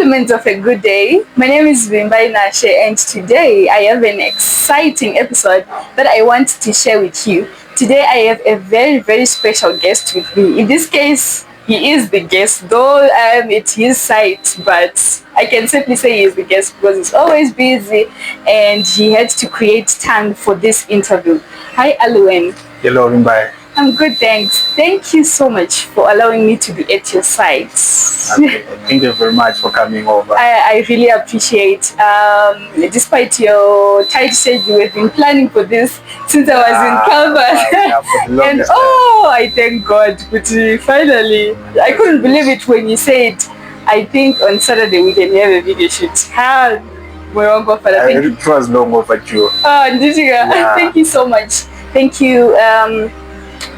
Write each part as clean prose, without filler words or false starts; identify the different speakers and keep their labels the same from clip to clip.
Speaker 1: elements of a good day. My name is Vimbai Nashe, and today I have an exciting episode that I want to share with you. Today I have a very, very special guest with me. In this case, he is the guest, though I am at his site, but I can simply say he is the guest because he's always busy and he had to create time for this interview. Hi, Aluwaine.
Speaker 2: Hello, Vimbai.
Speaker 1: I'm good, thanks. Thank you so much for allowing me to be at your site.
Speaker 2: Okay. Thank you very much for coming over.
Speaker 1: I really appreciate. Despite your tight schedule, we've been planning for this since I was in campus. And I thank God. But finally, I couldn't believe it when you said, I think on Saturday we can have a video shoot.
Speaker 2: It was long overdue.
Speaker 1: Thank you so much. Thank you.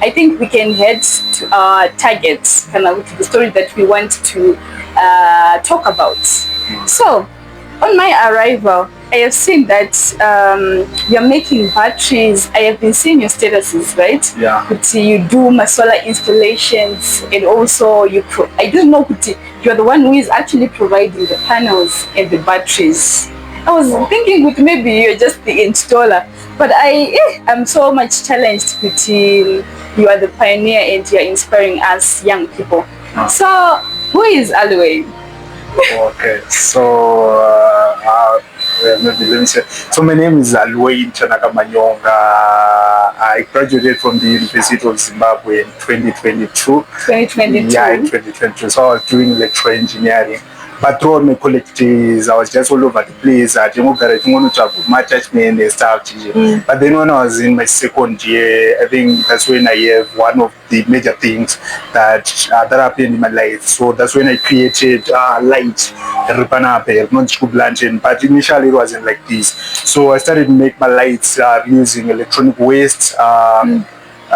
Speaker 1: I think we can head to our targets, kind of the story that we want to talk about. So, on my arrival, I have seen that you're making batteries. I have been seeing your statuses, right?
Speaker 2: Yeah.
Speaker 1: You do my solar installations, and also I didn't know you're the one who is actually providing the panels and the batteries. I was thinking maybe you're just the installer, but I'm so much challenged with you are the pioneer and you're inspiring us young people. So, who is Aluwaine?
Speaker 2: Okay, so maybe let me say. So my name is Aluwaine Manyonga. I graduated from the University of Zimbabwe in 2022.
Speaker 1: 2022?
Speaker 2: Yeah, in 2022. So I was doing electrical engineering. But throughout my college days, I was just all over the place. I my attachment and stuff. But then when I was in my second year, I think that's when I have one of the major things that happened in my life. So that's when I created Light, but initially it wasn't like this. So I started to make my lights using electronic waste.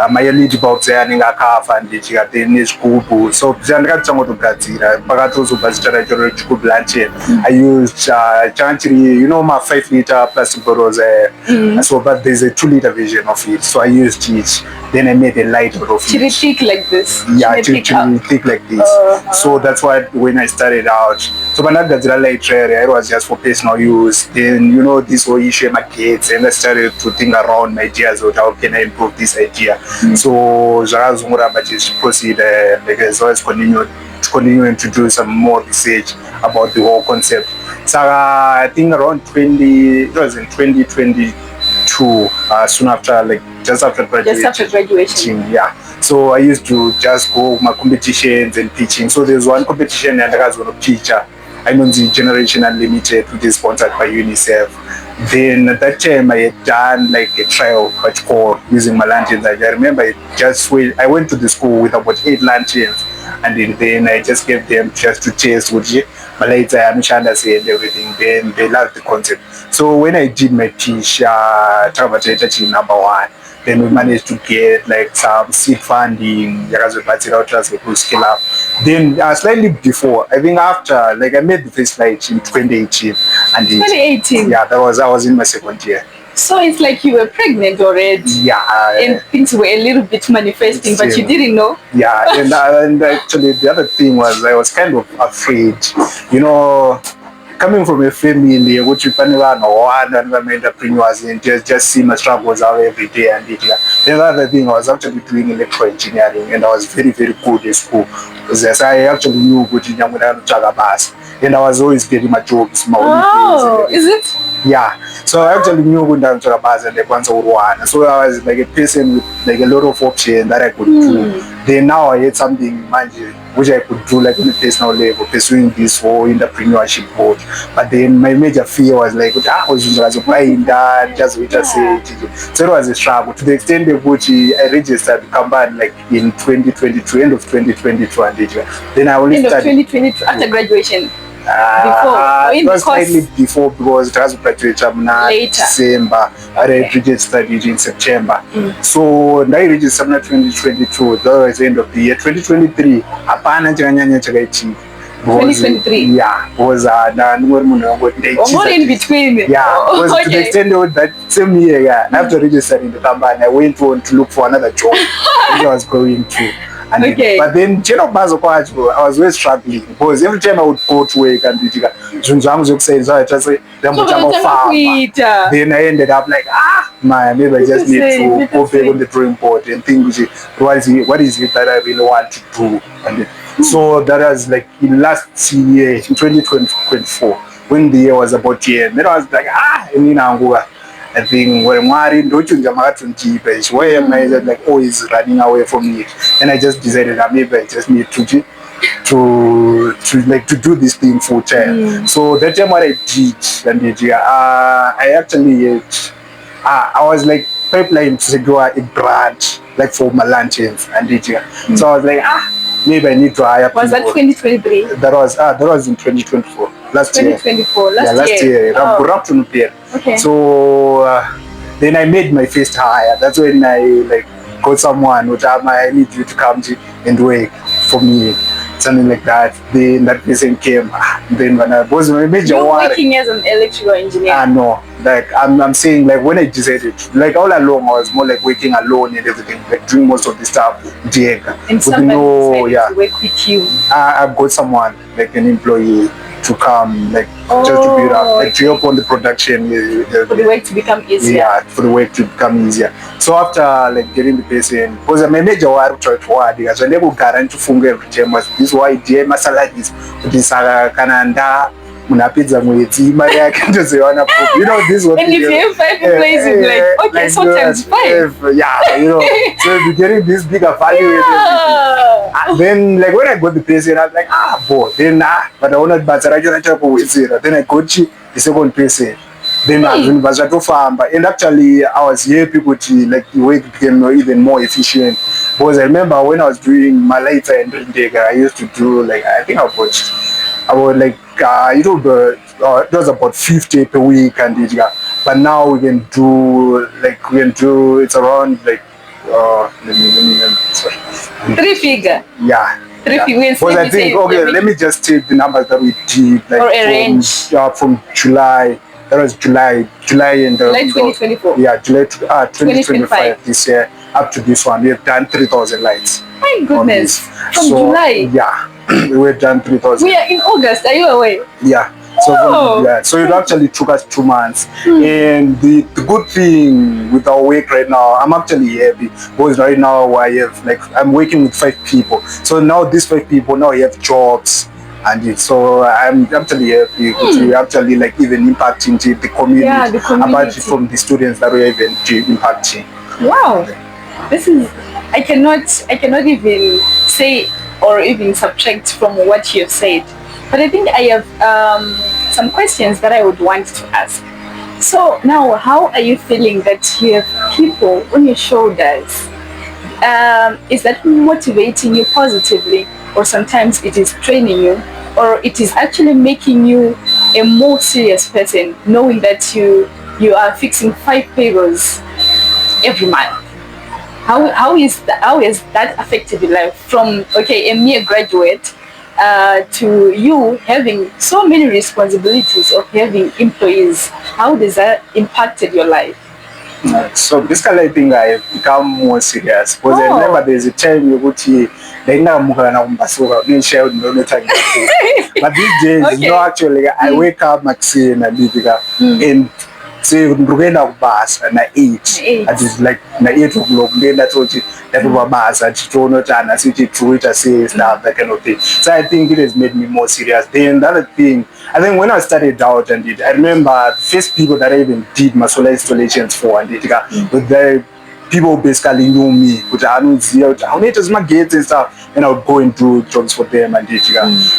Speaker 2: My LED bulbs ngakafa ndichika then isigubhu so ndikatanga kutogadzira pakatozo basichara electrical blanket. I used my 5 liter plastic bottles so but there's a 2 liter version of it, so I used it. Then I made a light out of it.
Speaker 1: Chili thick like this?
Speaker 2: Yeah, chili thick like this. So that's why when I started out, so when I got the light it was just for personal use. Then this whole issue my kids, and I started to think around my ideas of how can I improve this idea. So but just proceed because I always continuing to do some more research about the whole concept. So I think around it was in 2022, soon after just after graduation. Yeah. So I used to just go my competitions and teaching. So there's one competition and I was going to teach. I know the Generation Unlimited, which is sponsored by UNICEF. Then at that time I had done a trial using my lanterns. I remember I went to the school with about 8 lanterns, and then I just gave them just to taste my lights and everything. Then they loved the concept. So when I did my pitch, number 1, then we managed to get some seed funding, to scale up. Then slightly before, I think after, I made the first light in 2018. And
Speaker 1: 2018?
Speaker 2: Yeah, I was in my second year.
Speaker 1: So it's like you were pregnant already.
Speaker 2: Yeah.
Speaker 1: And things were a little bit manifesting, but you didn't know.
Speaker 2: Yeah, and actually the other thing was I was kind of afraid, coming from a family which one entrepreneurs and just see my struggles out every day and the other thing, I was actually doing electrical engineering and I was very, very good at school. Because I actually knew good in and I was always getting my jobs.
Speaker 1: Is it?
Speaker 2: Yeah. So I actually knew good and so I was like a person with a lot of options that I could do. Then now I had something which I could do on a personal level, pursuing this whole entrepreneurship board. But then my major fear was I was buying that, just what I said. So it was a struggle to the extent of which I registered the company in 2022, end of 2022, and then I only started.
Speaker 1: End of 2022 after graduation.
Speaker 2: It was slightly before because it was graduated in December. I registered it in September. So I registered in 2022. That was the end of the year. 2023.
Speaker 1: 2023?
Speaker 2: Yeah. Was
Speaker 1: more in between.
Speaker 2: Yeah. To the extent of that same year, after registering the company, I went on to look for another job which I was going to. And
Speaker 1: Okay.
Speaker 2: But then cheno bazo kwacho, I was always struggling because every time I would go to work and nditika zvinhu zvangu zvekusenzwa just then I ended up like man, maybe I just need to go back on the drawing board and think what is it that I really want to do. And so that was like in last year in 2024 when the year was about to end. Then I was like I think when Mwari ndochunja makatunjipa why am I like always running away from it, and I just decided that maybe I just need to do this thing full time. So that time what I did, and I actually I was like pipeline to secure a grant like for my lanterns and so I was like maybe I need to hire people.
Speaker 1: Was that 2023?
Speaker 2: That was in 2024. Last
Speaker 1: 2024,
Speaker 2: year. Last year.
Speaker 1: Okay.
Speaker 2: So then I made my first hire. That's when I like got someone which I need you to come and work for me. Something like that. Then that person came. Then when I was my major
Speaker 1: You're working as an electrical engineer?
Speaker 2: No. Like I'm saying, like when I decided, like all along I was more like working alone and everything, like doing most of the stuff.
Speaker 1: And somebody decided to work with you.
Speaker 2: I've got someone like an employee to come, like just to build up, like to help on the production.
Speaker 1: For the work to become easier.
Speaker 2: Yeah, for the work to become easier. So after like getting the person, because my major work to work, so I never guarantee to funge every time. This is why the masalatis, this Canada. Munapedza mwedzi mari yake ndozoiwana popi, this what.
Speaker 1: And if you have 5 employees, you'll be like, okay, so times 5.
Speaker 2: Yeah, so you're getting this bigger value. Then like when I got the person, I was like boy, then but I wanted to then I got the second person. Then and actually I was happy with like the work became even more efficient, because I remember when I was doing my lighter and Rindega, I used to do like I would like it was about 50 per week and but now we can do it's around like let me sorry.
Speaker 1: 3 figure.
Speaker 2: Yeah.
Speaker 1: 3 figure.
Speaker 2: Because I think let me just take the numbers that we did like
Speaker 1: or a range.
Speaker 2: From July. That was July and
Speaker 1: July 2024.
Speaker 2: Yeah, July 2025 this year up to this one. We have done 3,000 lights.
Speaker 1: My goodness. From July.
Speaker 2: Yeah. We've done 3,000.
Speaker 1: We are in August. Are you aware?
Speaker 2: Yeah. So it actually took us 2 months. And the good thing with our work right now, I'm actually happy because right now I'm working with 5 people. So now these 5 people now have jobs. And so I'm actually happy to actually like even impacting the community, apart from the students that we're even impacting.
Speaker 1: Wow. This is I cannot even say or even subtract from what you have said. But I think I have some questions that I would want to ask. So now, how are you feeling that you have people on your shoulders? Is that motivating you positively, or sometimes it is training you, or it is actually making you a more serious person, knowing that you are fixing 5 payrolls every month? How has that affected your life from a mere graduate to you having so many responsibilities of having employees? How does that impacted your life?
Speaker 2: So basically I think I have become more serious, because I remember there's a time you go to but these days actually I wake up maxine and say ndikuenda kubasa na8 at is like na8 o'clock ndenda tochi ndakubasa titono tana sithi Twitter say stuff, that kind of thing. So I think it has made me more serious. Then the other thing, I think when I started out and I remember first people that I even did my solar installations for and with the people basically knew me, which I don't see out how many my gates and stuff, and I would go and do jobs for them and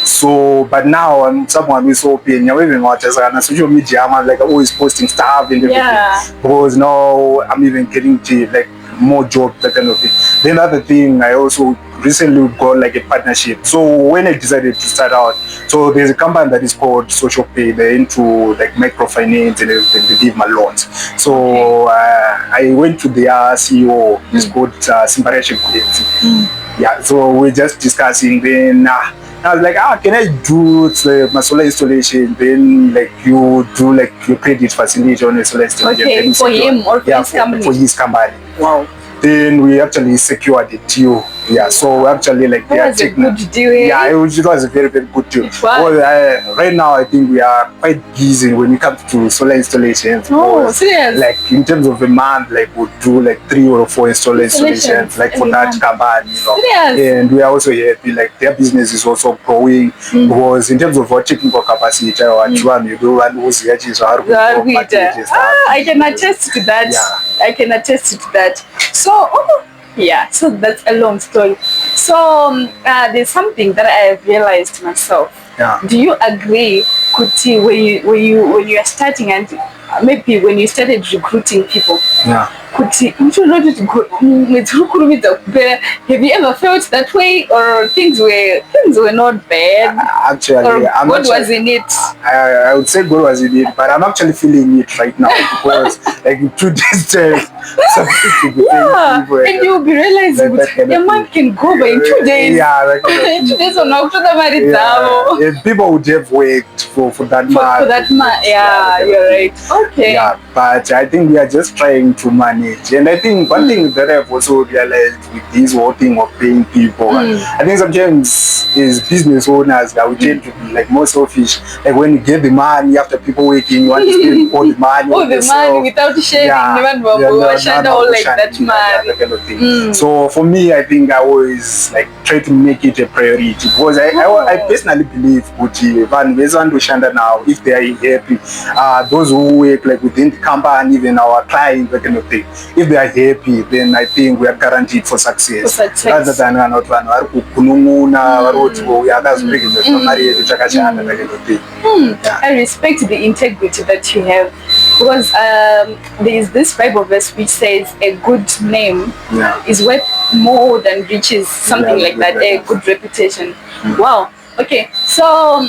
Speaker 2: so but now I'm someone who's open, you even watch as on social media, I'm like always posting stuff and everything, because now I'm even getting to like more jobs, that kind of thing. Then other thing, I also recently got like a partnership. So when I decided to start out, so there's a company that is called Social Pay. They're into like microfinance and everything. They give my loans. So I went to their CEO. It's called Simbareshi. Yeah. So we're just discussing. Then I was like, can I do my solar installation? Then like you do like your credit facility on the solar installation.
Speaker 1: Okay, for him or for his company.
Speaker 2: For his company.
Speaker 1: Wow.
Speaker 2: then we actually secured a deal. Yeah, so actually like they are
Speaker 1: was a good deal.
Speaker 2: Yeah, it was a very, very good deal. Well, right now I think we are quite busy when it comes to solar installations.
Speaker 1: Oh, serious?
Speaker 2: Like in terms of a month, like we'll do like 3 or 4 installations like for that company, you know.
Speaker 1: Serious?
Speaker 2: And we are also happy, like their business is also growing because in terms of our technical capacity, you do and
Speaker 1: I can attest to that. Yeah. I can attest to that. So, yeah, so that's a long story. So there's something that I have realized myself.
Speaker 2: Yeah.
Speaker 1: Do you agree, Kuti, when you are starting and maybe when you started recruiting people?
Speaker 2: Yeah.
Speaker 1: Kuti, have you ever felt that way, or things were not bad?
Speaker 2: Actually,
Speaker 1: or God was in it.
Speaker 2: I would say God was in it, but I'm actually feeling it right now because like in 2 days time,
Speaker 1: and you'll be realizing a man can go by in 2 days.
Speaker 2: Yeah, like
Speaker 1: 2 days on
Speaker 2: and people would have worked for that man.
Speaker 1: For that man, yeah, you're right. Okay.
Speaker 2: Yeah, but I think we are just trying to manage, and I think one thing that I've also realized with this whole thing of paying people, I think sometimes as business owners that we tend to be like more selfish. Like when you get the money after people working, you want to spend all the money.
Speaker 1: All the money without sharing. That
Speaker 2: kind of thing. So for me, I think I always like try to make it a priority because I personally believe now if they are happy, those who work like within the company, even our clients, that kind of thing, if they are happy, then I think we are guaranteed for success. Rather than not one
Speaker 1: I respect the integrity that you have because there is this Bible verse which says a good name is worth more than riches, something like that, a good reputation. Wow. Okay, so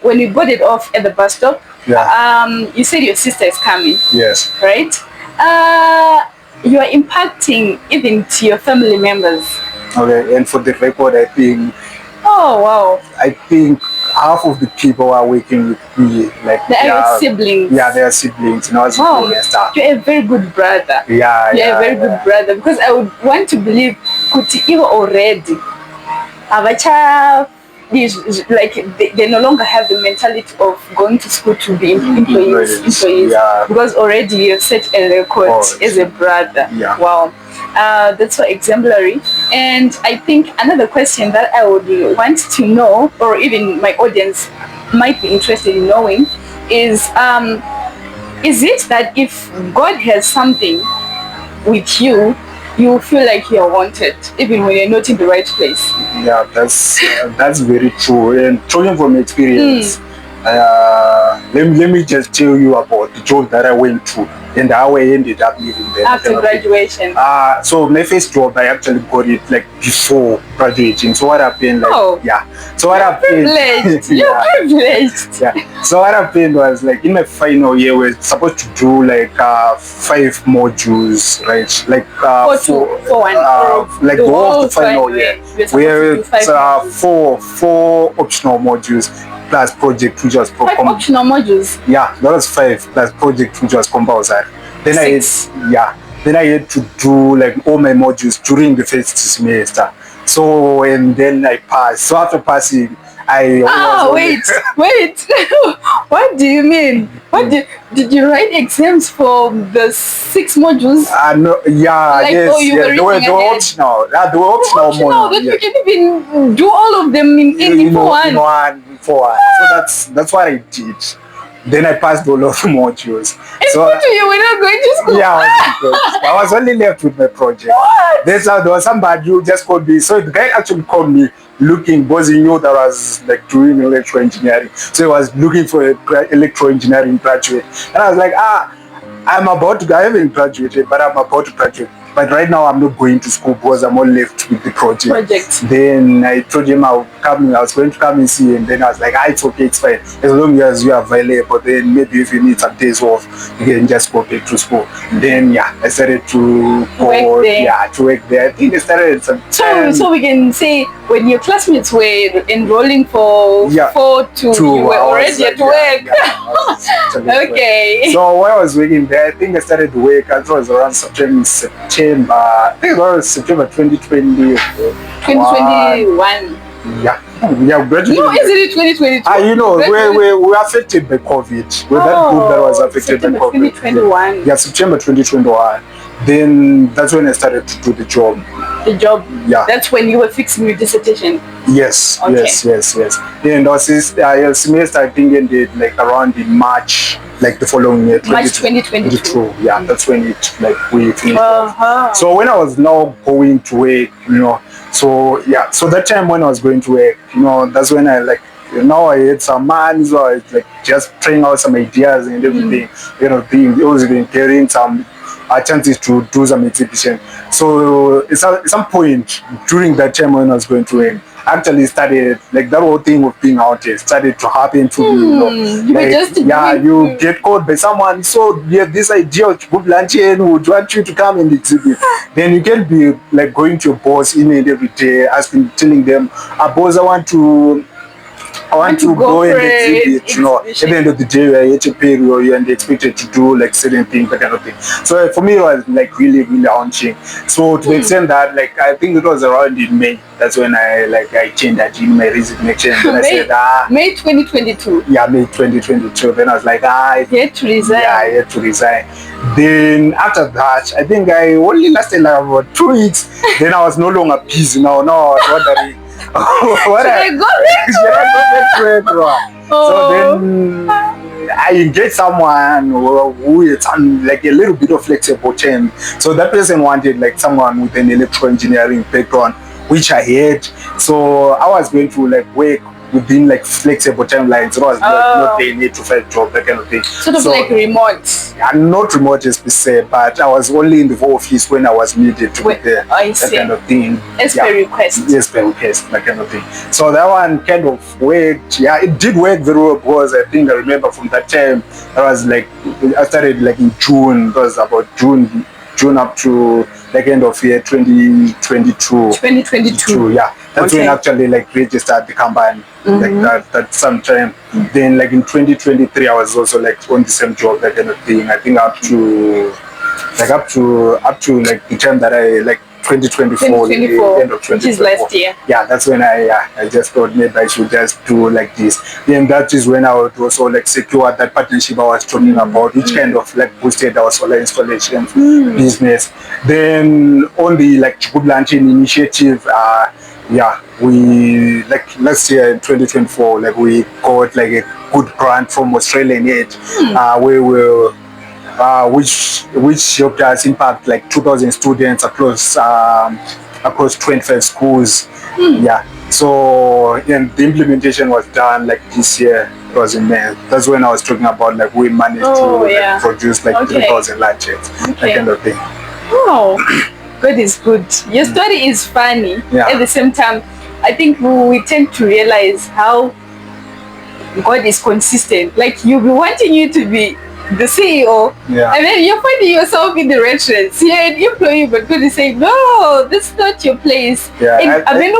Speaker 1: when you got it off at the bus stop, you said your sister is coming.
Speaker 2: Yes.
Speaker 1: Right? You are impacting even to your family members.
Speaker 2: Okay, and for the record, I think.
Speaker 1: Oh wow!
Speaker 2: I think half of the people are working with me, like
Speaker 1: they are siblings.
Speaker 2: Yeah, they are siblings. Wow,
Speaker 1: you're a very good brother.
Speaker 2: Yeah,
Speaker 1: you're a very good brother because I would want to believe Kuti even already. Avacha is like they no longer have the mentality of going to school to be employees. Because already you've set a record as a brother.
Speaker 2: Yeah.
Speaker 1: Wow. That's so exemplary. And I think another question that I would want to know, or even my audience might be interested in knowing, is it that if God has something with you, you feel like you're wanted, even when you're not in the right place?
Speaker 2: Yeah, that's very true. And talking from experience, let me just tell you about the job that I went through and how I ended up living there
Speaker 1: after graduation.
Speaker 2: So my first job, I actually got it like before graduating. So what happened? So what happened?
Speaker 1: You're privileged.
Speaker 2: Yeah. So what happened was like in my final year, we're supposed to do like 5 modules, right? Like like the whole final year, where it's 4 optional modules. Plus project which was
Speaker 1: optional modules.
Speaker 2: Yeah, that was 5 plus project which was compulsory. Then 6. Then I had to do like all my modules during the first semester. So and then I passed. So after passing,
Speaker 1: wait. What do you mean? What did you write exams for the 6 modules?
Speaker 2: No,
Speaker 1: They were
Speaker 2: optional. They were optional.
Speaker 1: That you can even do all of them in one.
Speaker 2: So that's what I did. Then I passed all of the modules.
Speaker 1: So you were not going to school?
Speaker 2: Yeah, I was only left with my project.
Speaker 1: What?
Speaker 2: There was somebody who just called me. So the guy actually called me looking because he knew that I was like doing electrical engineering. So he was looking for an electrical engineering graduate. And I was like, I haven't graduated, but I'm about to graduate. But right now I'm not going to school because I'm all left with the project. Then I told him I was going to come and see him. Then I was like, it's okay, it's fine. As long as you are available, then maybe if you need some days off, you can just go back to school. Then I started to work there. I think I started some time.
Speaker 1: So we can say when your classmates were enrolling for 4 to you were already at work. Okay.
Speaker 2: So while I was working there, I think I started to work. I was around September September, I think it was September 2020.
Speaker 1: 2021.
Speaker 2: Yeah, we have graduated.
Speaker 1: No, isn't it 2022?
Speaker 2: You know, we were affected by COVID. We're that group that was affected
Speaker 1: September
Speaker 2: by COVID.
Speaker 1: 2021.
Speaker 2: Yeah, September 2021. Then that's when I started to do the job.
Speaker 1: The job?
Speaker 2: Yeah.
Speaker 1: That's when you were fixing your dissertation?
Speaker 2: Yes,
Speaker 1: okay.
Speaker 2: yes. And our semester, I think, ended like around in March, like the following year.
Speaker 1: March 2022.
Speaker 2: Yeah, that's when it, like, we finished. So when I was now going to work, you know, so that time when I was going to work, you know, that's when I like, now I had some money, so I was like just trying out some ideas and everything, you know, even getting some chances to do some exhibition. So at some point during that time when I was going to work, actually started, like, that whole thing of being out there started to happen to me, you know. You get called by someone, so you have this idea of good lunch and would want you to come and exhibit. Then you can be like going to your boss email every day, telling them, boss, I want to go and exhibit, you know. At the end of the day, we are to pay you and expected to do like certain things, that kind of thing. So for me, it was like really haunting. So to the extent that, like, I think it was around in May, that's when I changed that in my resignation. Then I said,
Speaker 1: May 2022.
Speaker 2: Yeah, May 2022. Then I was like,
Speaker 1: you had to resign.
Speaker 2: Yeah, I had to resign. Then after that, I think I only lasted like about 2 weeks. Then I was no longer busy. Now I was wondering, should I go back to it? So then I engaged someone who is like a little bit of flexible term. So that person wanted like someone with an electrical engineering background, which I had. So I was going to like work within like flexible timelines. So I was like not a 8 to 5 job, that kind of thing.
Speaker 1: Sort of like remote.
Speaker 2: Not remote as per se, but I was only in the office when I was needed to be there. That kind of thing.
Speaker 1: As per request.
Speaker 2: Yes, per request, that kind of thing. So that one kind of worked. Yeah, it did work very well, because I think I remember from that time, I was like, I started like in June. It was about June up to like end of year 2022.
Speaker 1: 2022.
Speaker 2: Yeah. That's when I actually like registered the company, like that sometime. Then like in 2023, I was also like on the same job, that kind of thing. I think up to like the time that I like 2024, end of 2024,
Speaker 1: which is last year.
Speaker 2: Yeah, that's when I just thought maybe I should just do like this. Then that is when I would also like secure that partnership I was talking about, which kind of like boosted our solar installation business. Then on the like Good Launching initiative, we like last year in 2024, like we got like a good grant from Australian Aid, where we which helped us impact like 2,000 students across 25 schools. Yeah. So the implementation was done like this year. It was in May. That's when I was talking about like we managed to like, produce like 3,000 lunches, that kind of thing.
Speaker 1: Oh. God is good. Your story is funny. At the same time, I think we tend to realize how God is consistent. Like, you'll be wanting you to be the CEO, and then you're finding yourself in the restaurants. You're an employee, but God is saying, no, that's not your place. I
Speaker 2: think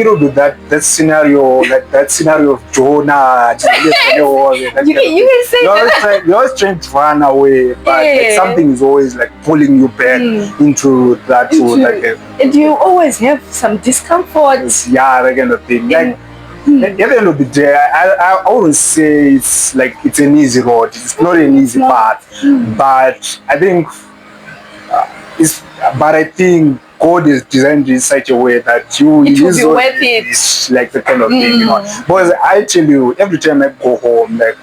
Speaker 2: it will be that scenario, like that scenario of Jonah.
Speaker 1: You can say that.
Speaker 2: You're always trying to run away, but like, something is always like pulling you back into that.
Speaker 1: And you always have some discomfort.
Speaker 2: Yeah, that kind of thing. Like, at the end of the day, I always say it's like it's an easy road. It's not an easy path, but I think I think God is designed in such a way that it will be worth it. It's like the kind of thing, you know. Because I tell you, every time I go home, like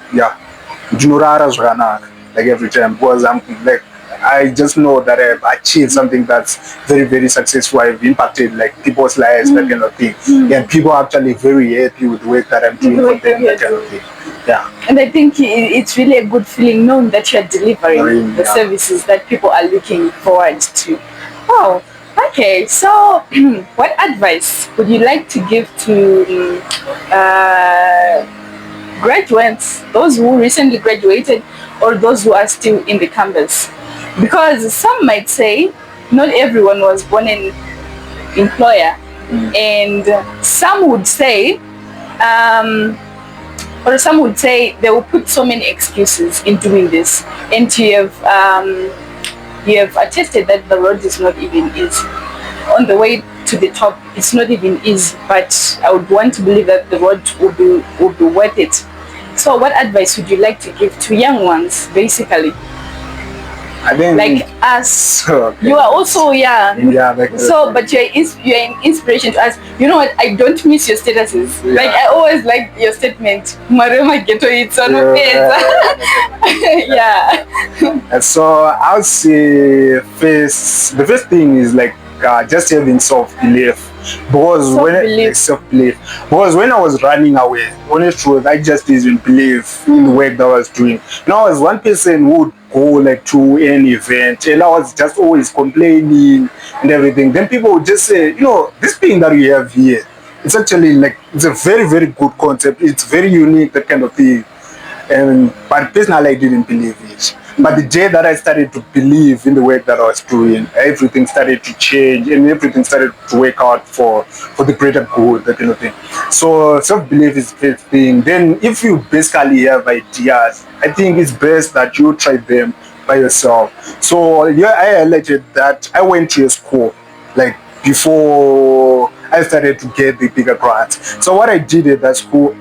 Speaker 2: like every time, because I'm like, I just know that I've achieved something that's very, very successful. I've impacted like people's lives, that kind of thing. And people are actually very happy with the work that I'm doing for them, that kind of thing. Yeah.
Speaker 1: And I think it's really a good feeling knowing that you're delivering the services that people are looking forward to. Wow. Okay, so what advice would you like to give to graduates, those who recently graduated or those who are still in the campus? Because some might say not everyone was born an employer, and some would say they will put so many excuses in doing this, and to have you have attested that the road is not even easy. On the way to the top, it's not even easy, but I would want to believe that the road will be worth it. So what advice would you like to give to young ones, basically?
Speaker 2: I think
Speaker 1: like us.
Speaker 2: Okay.
Speaker 1: You are also young.
Speaker 2: Yeah, like
Speaker 1: so but you're an inspiration to us. You know what? I don't miss your statuses. Yeah. Like I always like your statement. Marema geto it's on yeah.
Speaker 2: And so I would say the first thing is like just having self-belief. Because self-belief. Because when I was running away, honest truth, I just didn't believe in the work that I was doing. I was one person who would go like to an event and I was just always complaining and everything. Then people would just say, this thing that we have here, it's actually like, it's a very, very good concept. It's very unique, that kind of thing. But personally, I didn't believe it. But the day that I started to believe in the work that I was doing, everything started to change and everything started to work out for the greater good, that kind of thing. So self-belief is the first thing. Then if you basically have ideas, I think it's best that you try them by yourself. So yeah, I highlighted that I went to a school like before I started to get the bigger grants. So what I did at that school,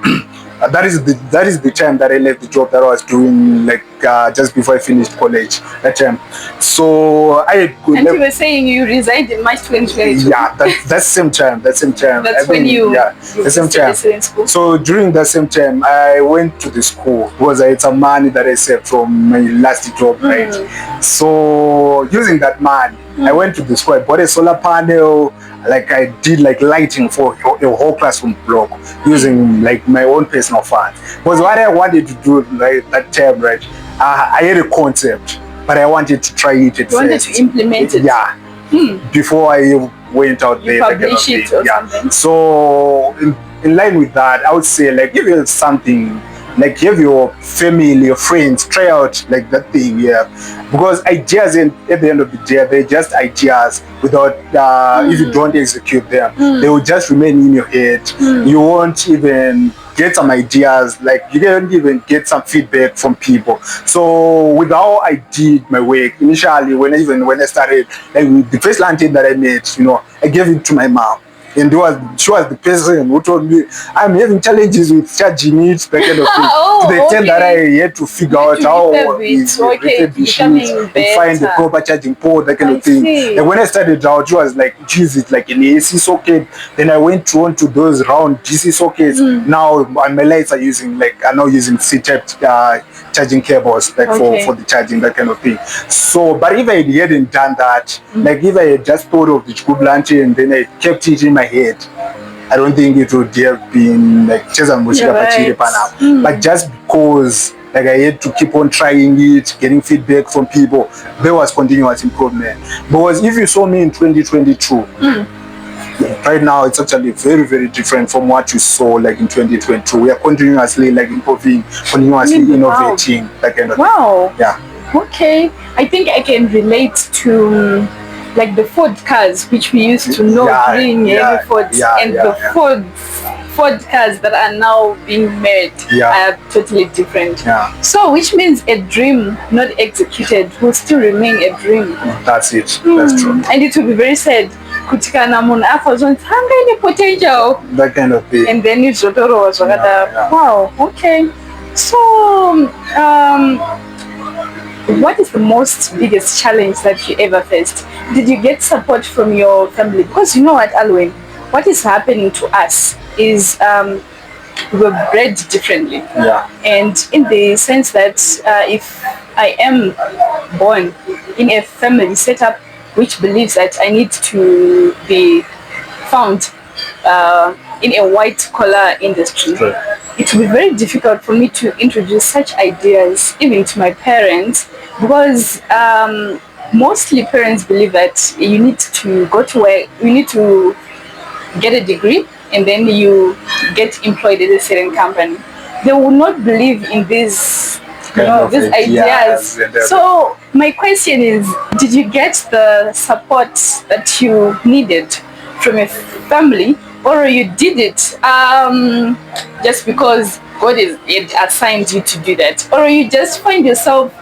Speaker 2: that is the time that I left the job that I was doing like just before I finished college that time. So I
Speaker 1: and you were saying you resigned in March 2022.
Speaker 2: Yeah, that's same time. That's
Speaker 1: when you
Speaker 2: the same time.
Speaker 1: School.
Speaker 2: So during that same time, I went to the school because I had some money that I saved from my last job, right? So using that money, I went to the school. I bought a solar panel. Like I did like lighting for a whole classroom block using like my own personal funds. Because what I wanted to do like that time, right? I had a concept, but I wanted to try it at first.
Speaker 1: You wanted to implement it?
Speaker 2: Yeah. Before I went out there.
Speaker 1: Publish it or something?
Speaker 2: So in line with that, I would say like if you have something, like have your family, your friends try out like that thing, yeah. Because ideas at the end of the day, they're just ideas without if you don't execute them, they will just remain in your head. You won't even get some ideas, like you can't even get some feedback from people. So with how I did my work initially, when I started, like the first landing that I made, I gave it to my mom. And she was the person who told me I'm having challenges with charging it, that kind of thing. To the extent that I had to figure out how refurbish it, and find the proper charging port, that kind of thing. And when I started out, she was like, use it like an AC socket. Then I went on to those round DC sockets. Now my lights are now using C-type charging cables, like for the charging, that kind of thing. So, but if I hadn't done that, like if I had just thought of the good lantern and then I kept it in my head, I don't think it would have been like but just because like I had to keep on trying it, getting feedback from people, there was continuous improvement. Because if you saw me in 2022, right now it's actually very, very different from what you saw like in 2022. We are continuously like improving, continuously innovating, that kind of thing. Yeah.
Speaker 1: Okay, I think I can relate to like the Ford cars, which we used to know during heavy Fords, and the Ford cars that are now being made are totally different. So which means a dream not executed will still remain a dream.
Speaker 2: That's it. That's true.
Speaker 1: And it will be very sad kutikana munhu afazonzi any potential,
Speaker 2: that kind of thing,
Speaker 1: and then it's wow. Okay, so what is the most biggest challenge that you ever faced? Did you get support from your family? Because you know what, Aluwaine, what is happening to us is we're bred differently. And in the sense that if I am born in a family setup which believes that I need to be found in a white collar industry, it will be very difficult for me to introduce such ideas even to my parents, because mostly parents believe that you need to go to work, you need to get a degree and then you get employed at a certain company. They will not believe in these these ideas. So my question is, did you get the support that you needed from a family, or you did it just because God had assigned you to do that, or you just find yourself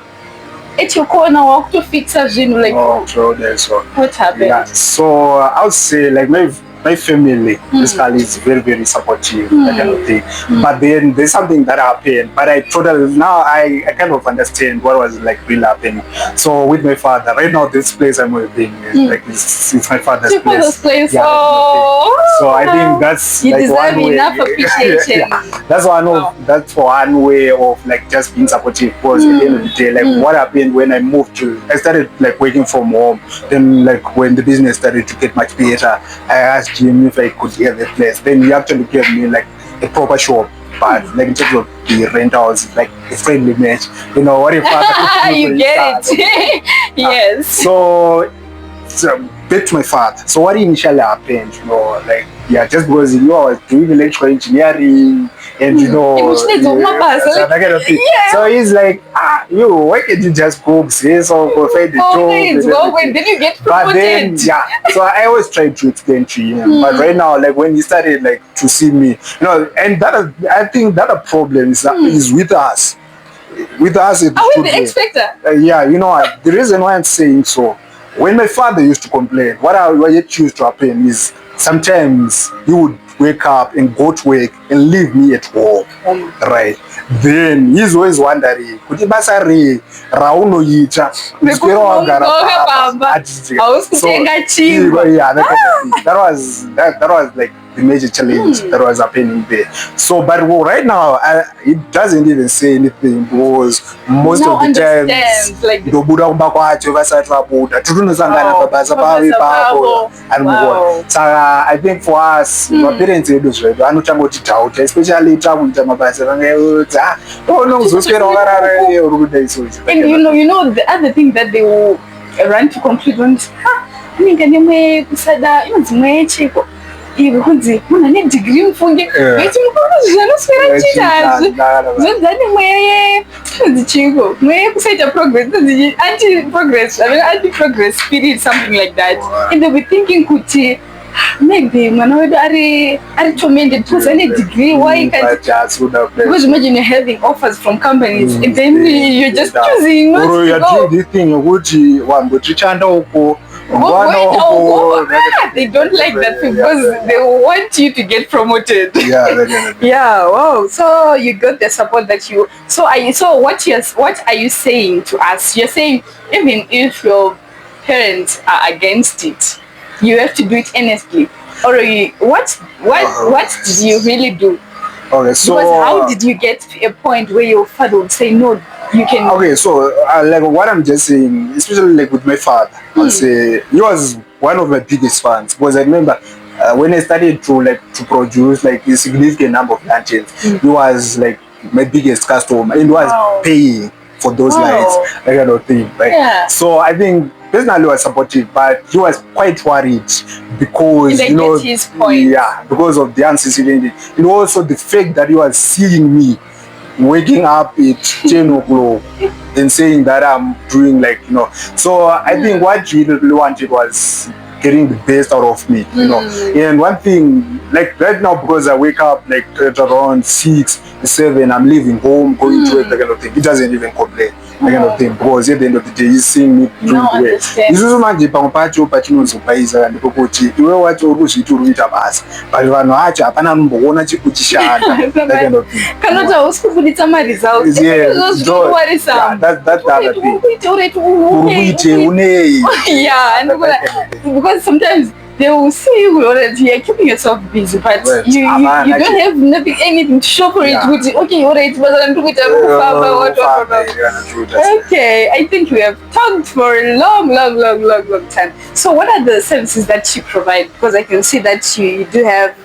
Speaker 1: at your corner walk to fix a zvinhu like
Speaker 2: true, that's so.
Speaker 1: What happened?
Speaker 2: Yeah, so I would say like my family basically is very, very supportive, that kind of thing. But then there's something that happened, but I totally, now I kind of understand what was like really happening. So with my father, right now this place I'm living is like it's my father's
Speaker 1: Your
Speaker 2: place.
Speaker 1: father's place.
Speaker 2: Yeah, so I think that's
Speaker 1: you
Speaker 2: like
Speaker 1: deserve
Speaker 2: one way.
Speaker 1: enough appreciation.
Speaker 2: Yeah, that's one way of like just being supportive. Because at the end of the day, like what happened when I I started like working from home. Then like when the business started to get much better, I asked him if I could get the place. Then he actually gave me like a proper shop, but like in terms of the rentals, like a friendly match. You know what if father
Speaker 1: you get it. Yes.
Speaker 2: So back to my father. So what initially happened, you know, like just because I was doing electrical engineering and that kind of thing.
Speaker 1: Yeah.
Speaker 2: So he's like, why can't you just go say so go find the job?
Speaker 1: Then you get promoted.
Speaker 2: But then so I always tried to explain to him. But right now, like when he started like to see me, you know, and I think that a problem is with us. With us,
Speaker 1: with the expector.
Speaker 2: Yeah, you know the reason why I'm saying so. When my father used to complain, what used to happen is sometimes he would wake up and go to work and leave me at home, right? Then he's always wondering, kuti basa re raunoita that was like the major challenge that was happening there. So but right now it doesn't even say anything because most of the times
Speaker 1: like
Speaker 2: ndobuda kumba kwacho vasati vabuda tirinosangana pabasa pavo ipapo and saka I think for us parents edu zvedu anotangoti doubt, especially takuita mabasa vangaudza unozoswera wakarara uri kuda izvozvo.
Speaker 1: And you know the other thing that they will run to conclude on inenge nemwe kusada inonzi mwecheko iwe kunzi munhu ane degree mufunge veti mukozvanoswera chitazvi zvodzane mweye inonzi chiko mweye kusaita progress inonzi anti-progress spirit, something like that. And they'll be thinking kuti maybe mwana wedu ari tormented because ane degree, why can't because imagine you're having offers from companies and then you're just choosing not to go.
Speaker 2: This thing ukuthi wambotichanda uko
Speaker 1: they don't like that because they want you to get promoted. Yeah, wow. So you got the support that you. So what are you saying to us? You're saying even if your parents are against it, you have to do it honestly. Or what did you really do?
Speaker 2: Okay, so
Speaker 1: because how did you get to a point where your father would say no, you can?
Speaker 2: Okay, so like what I'm just saying, especially like with my father, I'll say he was one of my biggest fans because I remember when I started to produce like a significant number of lanterns, he was like my biggest customer and he was paying for those lights, that kind of thing, right?
Speaker 1: Yeah.
Speaker 2: So I think personally was supportive, but he was quite worried because
Speaker 1: his point.
Speaker 2: Because of the uncertainty and also the fact that he was seeing me waking up at 10 o'clock and saying that I'm doing so I think what he really wanted was getting the best out of me, you know. And one thing, like right now, because I wake up like at around 6, 7, I'm leaving home, going to work, that kind of thing. He doesn't even complain, that kind of thing, because at the end of the day, he's seeing me doing well. Isusu manje pamwe pachinozopaiza ndikokuti iwe wacho uri kuzviti uri kuita basa but vanhu vacho hapana anomboona chikuchishanda, that kind of thing.
Speaker 1: Kanoti hausi kubuditsa maresults.
Speaker 2: That's the other thing. Uri kuite unei.
Speaker 1: Yeah, because sometimes they will see you already, you're keeping yourself busy, but you don't have anything to show for it. Okay, alright, but I'm doing it. Okay, I think we have talked for a long time. So what are the services that you provide? Because I can see that you do have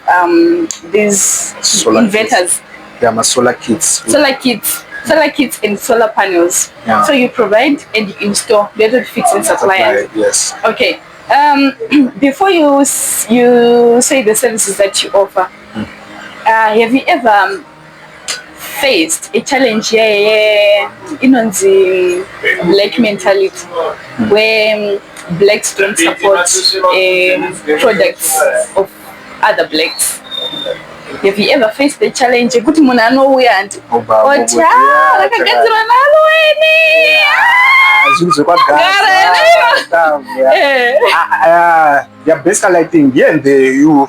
Speaker 1: these solar inverters.
Speaker 2: Yeah, my solar kits.
Speaker 1: Solar kits and solar panels. So you provide and you install, they don't fix and supply.
Speaker 2: Yes.
Speaker 1: Okay. Before you say the services that you offer, have you ever faced a challenge in the black mentality where blacks don't support products of other blacks? Have you ever faced the challenge? Good munano and rakagadzirwa na Aluwaine.
Speaker 2: zvinhu zvekwagasa. Yeah, basically I think here and there you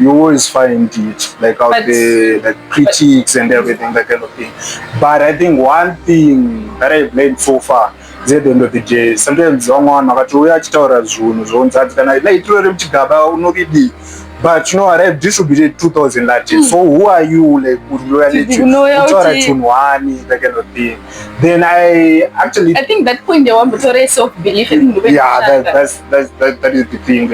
Speaker 2: always find it like out there, like critiques and everything, that kind of thing. But I think one thing that I've learned so far is at the end of the day, sometimes someone akatouya achitaura zvinhu zvonzati kana laitirore muchigaba unokidi. But you know what, I've distributed 2,000 lattes. So who are you, like, that kind of thing? Then I
Speaker 1: think that point they want to raise self-belief.
Speaker 2: Yeah, that is the thing.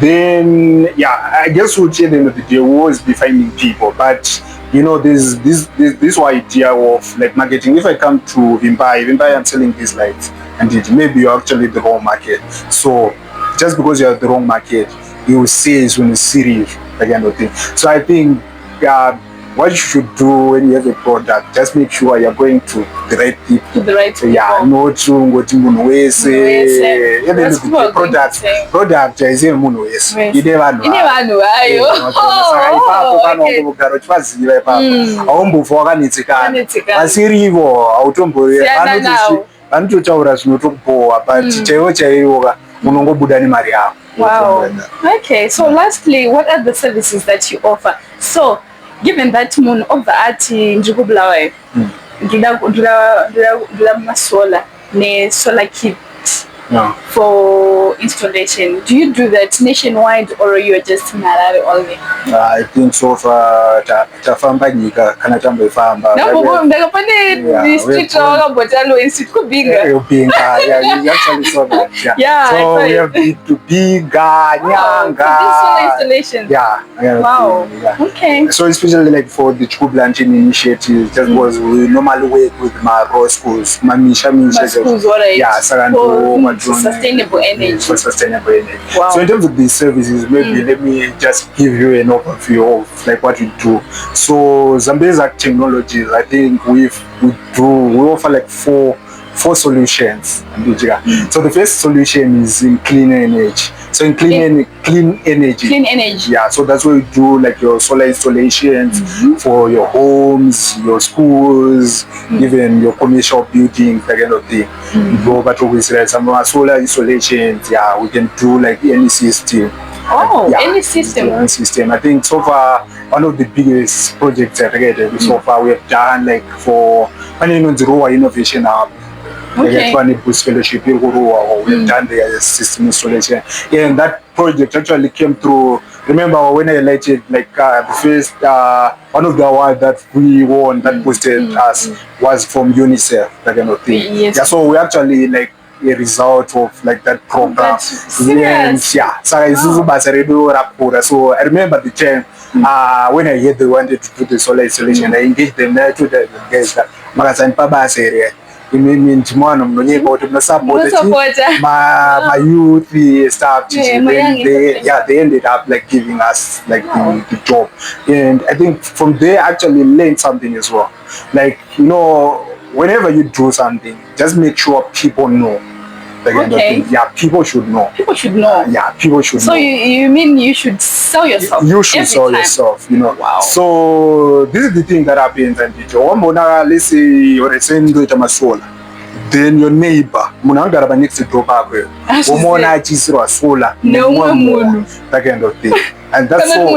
Speaker 2: Then yeah, I guess we'll at the end of the day we'll always be finding people. But you know, there's this idea of like marketing. If I come to Vimbai, I'm selling these lights, and maybe you're actually the wrong market. So just because you're the wrong market, you will see is when it's serious, that kind of thing. So I think what you should do when you have a product, just make sure you're going to the right people.
Speaker 1: To the right people.
Speaker 2: Yeah, no to go to Munwese. Product is in Munwese. You never know.
Speaker 1: You never know. Wow. Okay, so lastly, what are the services that you offer? So, given that moon of the art in Jugublawe, solar kit for installation, do you do that nationwide or you're just in Harare only?
Speaker 2: I think so far tafamba nyika kana tambefamba.
Speaker 1: District
Speaker 2: actually so much.
Speaker 1: Yeah.
Speaker 2: So we have B2B, Nyanga.
Speaker 1: Installation.
Speaker 2: Yeah.
Speaker 1: Wow. Okay.
Speaker 2: So especially like for the Chukublanching initiative, just because we normally work with my raw schools,
Speaker 1: schools, sustainable energy.
Speaker 2: For sustainable energy.
Speaker 1: Wow.
Speaker 2: So in terms of these services, maybe let me just give you an overview of like what we do. So Zambia's technologies, I think we offer like four solutions. So the first solution is in clean energy. So in clean energy. Yeah, so that's what we do, like your solar installations for your homes, your schools, even your commercial buildings, that kind of thing. But with some solar installations, yeah, we can do like any system.
Speaker 1: Any system.
Speaker 2: Any system. I think so far one of the biggest projects I've had so far we have done like for Innovation Hub.
Speaker 1: Okay.
Speaker 2: Boost fellowship, we've done the system installation. Yeah, and that project actually came through. Remember when I elected, like the first one of the awards that we won that boosted us was from UNICEF, that kind of thing.
Speaker 1: Yes.
Speaker 2: Yeah, so we actually like a result of like that program. Yeah, so I remember the time when I heard they wanted to do the solar installation, I engaged them there to the guys that magazine Pabas area. My youth staff teaching. They ended up like giving us like the job, and I think from there actually learned something as well. Like, you know, whenever you do something, just make sure people know.
Speaker 1: Okay.
Speaker 2: Yeah, people should know.
Speaker 1: People should know.
Speaker 2: Yeah, people should know.
Speaker 1: So you mean you should sell yourself?
Speaker 2: You should sell yourself, you know.
Speaker 1: Wow.
Speaker 2: So this is the thing that happens, and let's say you're a single solar. Then your neighbor, munanga next door solar, that kind of thing. And that's so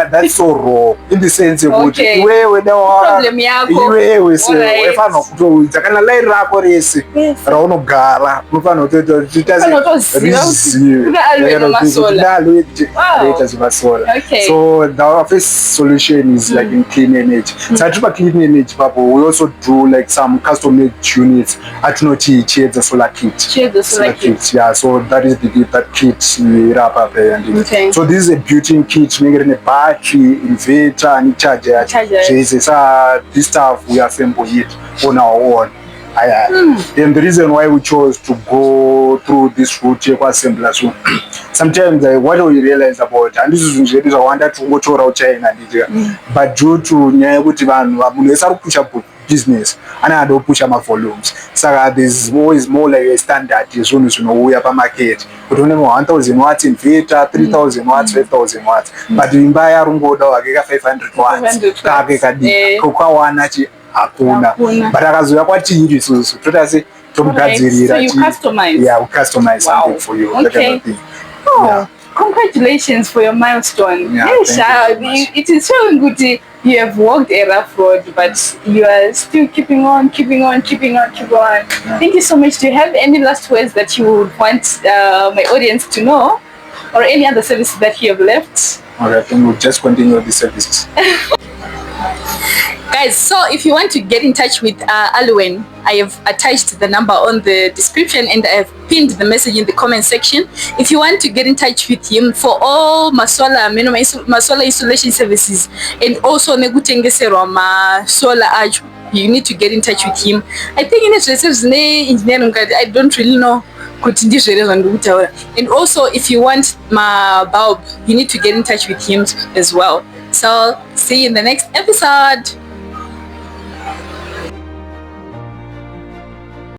Speaker 2: that's so raw in the sense of
Speaker 1: problem
Speaker 2: So our first solution is like in clean energy. So clean energy, we also do like some custom made units at the solar kit. Yeah, so that is that kit we wrap up and so this is a built-in kit, making a battery, inverter, and charger. This stuff we assemble it on our own. And the reason why we chose to go through this route assembly. So sometimes what we realize about, and this is I wanted to go to China, but due to business and I don't push my volumes. So there's always more like a standard as soon as we have a market. But only 1,000 watts inverter, 3,000 watts, 5,000 watts. But you buy a room go down 500 watts. Hakuna. But akazoya kwatiri so totase
Speaker 1: So you customize?
Speaker 2: Yeah, we customize something for you.
Speaker 1: Okay. Oh, congratulations for your milestone.
Speaker 2: Yeah,
Speaker 1: it is showing good. You have walked a rough road, but you are still keeping on.
Speaker 2: Yeah.
Speaker 1: Thank you so much. Do you have any last words that you would want my audience to know, or any other services that you have left?
Speaker 2: Alright, then we'll just continue with the services.
Speaker 1: Guys, so if you want to get in touch with Aluwaine, I have attached the number on the description and I have pinned the message in the comment section. If you want to get in touch with him for all masola installation services and also nekutengeserwa masola, you need to get in touch with him. I think in engineering, I don't really know. And also if you want my bulb, you need to get in touch with him as well. So see you in the next episode.